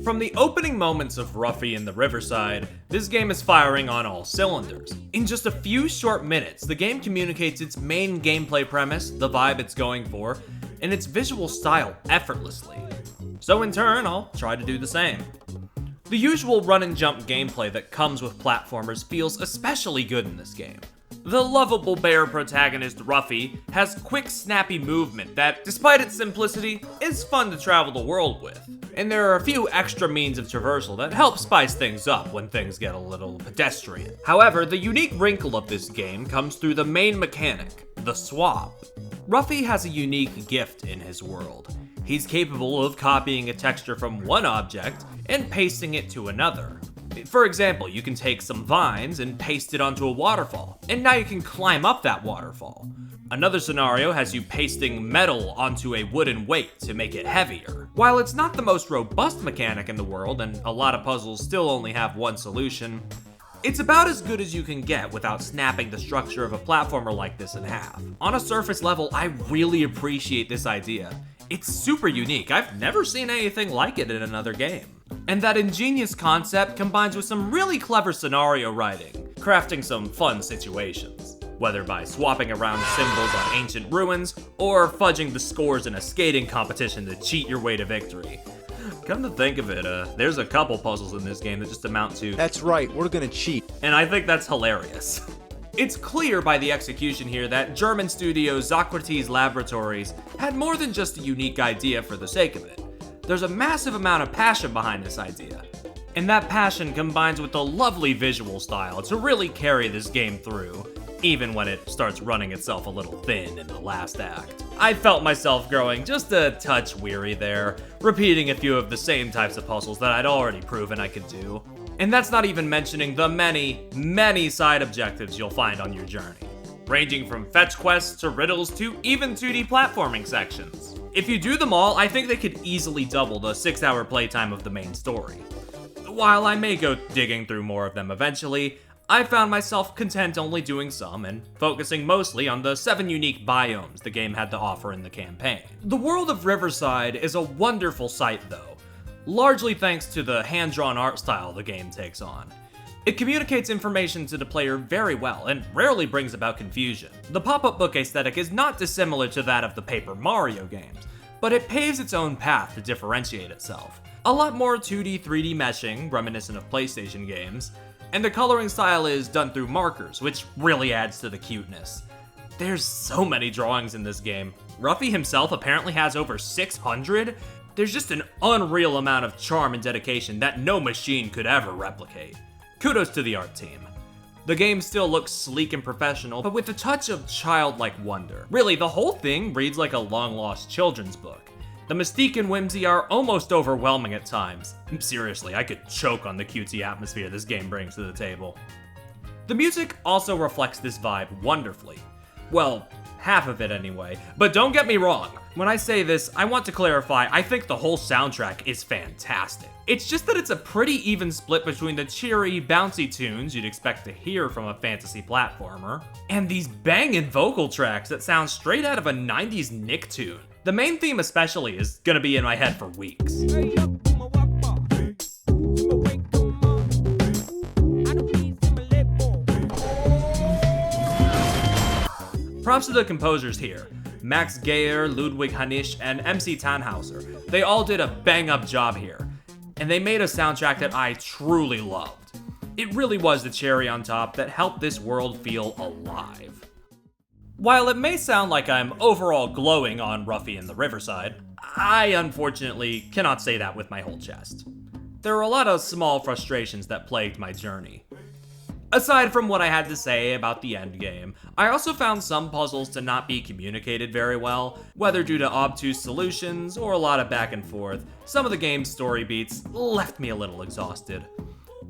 From the opening moments of Ruffy in the Riverside, this game is firing on all cylinders. In just a few short minutes, the game communicates its main gameplay premise, the vibe it's going for, and its visual style effortlessly. So in turn, I'll try to do the same. The usual run and jump gameplay that comes with platformers feels especially good in this game. The lovable bear protagonist Ruffy has quick, snappy movement that, despite its simplicity, is fun to travel the world with. And there are a few extra means of traversal that help spice things up when things get a little pedestrian. However, the unique wrinkle of this game comes through the main mechanic, the swap. Ruffy has a unique gift in his world. He's capable of copying a texture from one object and pasting it to another. For example, you can take some vines and paste it onto a waterfall, and now you can climb up that waterfall. Another scenario has you pasting metal onto a wooden weight to make it heavier. While it's not the most robust mechanic in the world, and a lot of puzzles still only have one solution, it's about as good as you can get without snapping the structure of a platformer like this in half. On a surface level, I really appreciate this idea. It's super unique. I've never seen anything like it in another game. And that ingenious concept combines with some really clever scenario writing, crafting some fun situations. Whether by swapping around symbols on ancient ruins, or fudging the scores in a skating competition to cheat your way to victory. Come to think of it, there's a couple puzzles in this game that just amount to, "That's right, we're gonna cheat." And I think that's hilarious. It's clear by the execution here that German studio Zockrates Laboratories had more than just a unique idea for the sake of it. There's a massive amount of passion behind this idea, and that passion combines with the lovely visual style to really carry this game through, even when it starts running itself a little thin in the last act. I felt myself growing just a touch weary there, repeating a few of the same types of puzzles that I'd already proven I could do. And that's not even mentioning the many side objectives you'll find on your journey, ranging from fetch quests to riddles to even 2D platforming sections. If you do them all, I think they could easily double the 6-hour playtime of the main story. While I may go digging through more of them eventually, I found myself content only doing some and focusing mostly on the 7 unique biomes the game had to offer in the campaign. The world of Riverside is a wonderful sight though, largely thanks to the hand-drawn art style the game takes on. It communicates information to the player very well and rarely brings about confusion. The pop-up book aesthetic is not dissimilar to that of the Paper Mario games, but it paves its own path to differentiate itself. A lot more 2D, 3D meshing, reminiscent of PlayStation games, and the coloring style is done through markers, which really adds to the cuteness. There's so many drawings in this game. Ruffy himself apparently has over 600. There's just an unreal amount of charm and dedication that no machine could ever replicate. Kudos to the art team. The game still looks sleek and professional, but with a touch of childlike wonder. Really, the whole thing reads like a long-lost children's book. The mystique and whimsy are almost overwhelming at times. Seriously, I could choke on the cutesy atmosphere this game brings to the table. The music also reflects this vibe wonderfully. Well, half of it anyway. But don't get me wrong, when I say this, I want to clarify, I think the whole soundtrack is fantastic. It's just that it's a pretty even split between the cheery, bouncy tunes you'd expect to hear from a fantasy platformer, and these bangin' vocal tracks that sound straight out of a 90s Nicktoon. The main theme especially is gonna be in my head for weeks. Props to the composers here, Max Geyer, Ludwig Hanisch, and MC Tannhauser. They all did a bang-up job here, and they made a soundtrack that I truly loved. It really was the cherry on top that helped this world feel alive. While it may sound like I'm overall glowing on Ruffy in the Riverside, I unfortunately cannot say that with my whole chest. There are a lot of small frustrations that plagued my journey. Aside from what I had to say about the endgame, I also found some puzzles to not be communicated very well, whether due to obtuse solutions or a lot of back and forth. Some of the game's story beats left me a little exhausted.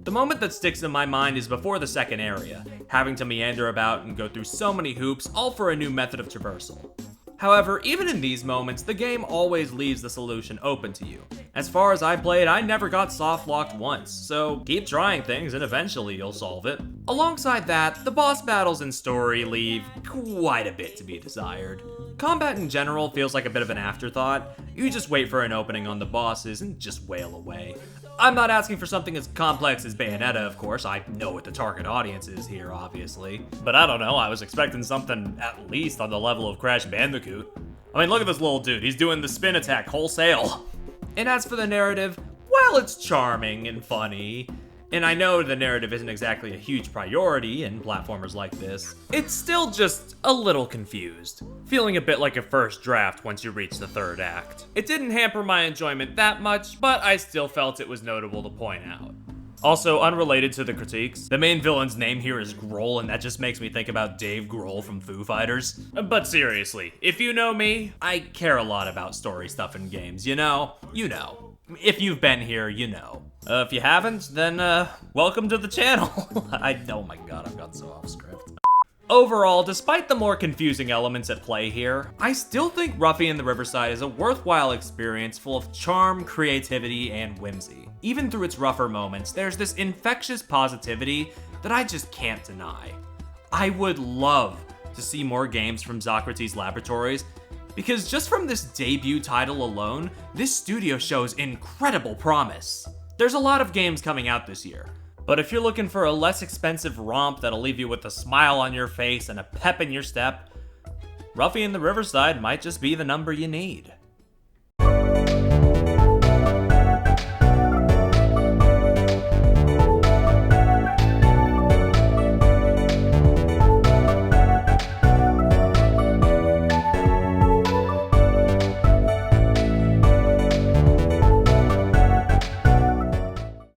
The moment that sticks in my mind is before the second area, having to meander about and go through so many hoops, all for a new method of traversal. However, even in these moments, the game always leaves the solution open to you. As far as I played, I never got soft-locked once, so keep trying things and eventually you'll solve it. Alongside that, the boss battles and story leave quite a bit to be desired. Combat in general feels like a bit of an afterthought. You just wait for an opening on the bosses and just wail away. I'm not asking for something as complex as Bayonetta, of course. I know what the target audience is here, obviously. But I don't know, I was expecting something at least on the level of Crash Bandicoot. I mean, look at this little dude. He's doing the spin attack wholesale. And as for the narrative, well, it's charming and funny. And I know the narrative isn't exactly a huge priority in platformers like this. It's still just a little confused, feeling a bit like a first draft once you reach the third act. It didn't hamper my enjoyment that much, but I still felt it was notable to point out. Also, unrelated to the critiques, the main villain's name here is Grohl, and that just makes me think about Dave Grohl from Foo Fighters. But seriously, if you know me, I care a lot about story stuff in games, you know? You know. If you've been here, you know. If you haven't, then welcome to the channel. Oh my god, I've gone so off script. Overall, despite the more confusing elements at play here, I still think Ruffy and the Riverside is a worthwhile experience full of charm, creativity, and whimsy. Even through its rougher moments, there's this infectious positivity that I just can't deny. I would love to see more games from Zockrates Laboratories, because just from this debut title alone, this studio shows incredible promise. There's a lot of games coming out this year, but if you're looking for a less expensive romp that'll leave you with a smile on your face and a pep in your step, Ruffy and the Riverside might just be the number you need.